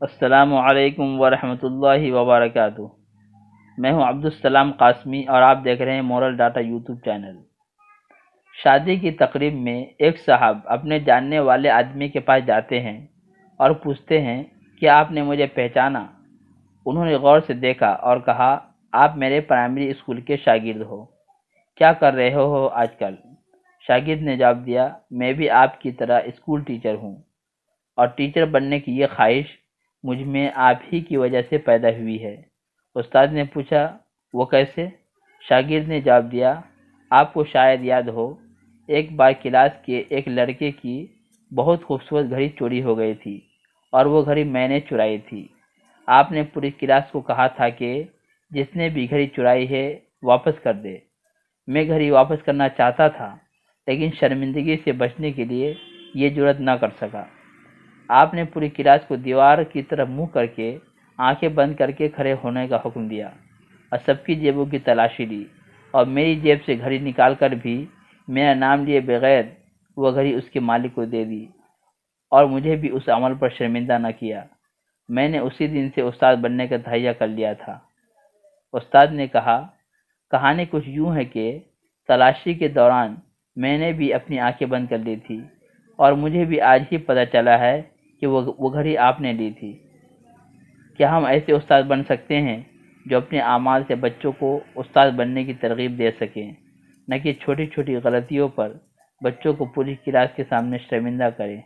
السلام علیکم ورحمۃ اللہ وبرکاتہ۔ میں ہوں عبدالسلام قاسمی اور آپ دیکھ رہے ہیں مورل ڈاٹا یوٹیوب چینل۔ شادی کی تقریب میں ایک صاحب اپنے جاننے والے آدمی کے پاس جاتے ہیں اور پوچھتے ہیں کہ آپ نے مجھے پہچانا؟ انہوں نے غور سے دیکھا اور کہا، آپ میرے پرائمری اسکول کے شاگرد ہو، کیا کر رہے ہو آج کل؟ شاگرد نے جواب دیا، میں بھی آپ کی طرح اسکول ٹیچر ہوں، اور ٹیچر بننے کی یہ خواہش مجھ میں آپ ہی کی وجہ سے پیدا ہوئی ہے۔ استاد نے پوچھا، وہ کیسے؟ شاگرد نے جواب دیا، آپ کو شاید یاد ہو، ایک بار کلاس کے ایک لڑکے کی بہت خوبصورت گھڑی چوری ہو گئی تھی اور وہ گھڑی میں نے چرائی تھی۔ آپ نے پوری کلاس کو کہا تھا کہ جس نے بھی گھڑی چرائی ہے واپس کر دے۔ میں گھڑی واپس کرنا چاہتا تھا لیکن شرمندگی سے بچنے کے لیے یہ جرأت نہ کر سکا۔ آپ نے پوری کلاس کو دیوار کی طرف منہ کر کے آنکھیں بند کر کے کھڑے ہونے کا حکم دیا اور سب کی جیبوں کی تلاشی لی، اور میری جیب سے گھڑی نکال کر بھی میرا نام لیے بغیر وہ گھڑی اس کے مالک کو دے دی، اور مجھے بھی اس عمل پر شرمندہ نہ کیا۔ میں نے اسی دن سے استاد بننے کا تہیہ کر لیا تھا۔ استاد نے کہا، کہانی کچھ یوں ہے کہ تلاشی کے دوران میں نے بھی اپنی آنکھیں بند کر لی تھی، اور مجھے بھی آج ہی پتہ چلا ہے کہ وہ گھڑی آپ نے لی تھی۔ کیا ہم ایسے استاد بن سکتے ہیں جو اپنے اعمال سے بچوں کو استاد بننے کی ترغیب دے سکیں، نہ کہ چھوٹی چھوٹی غلطیوں پر بچوں کو پوری کلاس کے سامنے شرمندہ کریں؟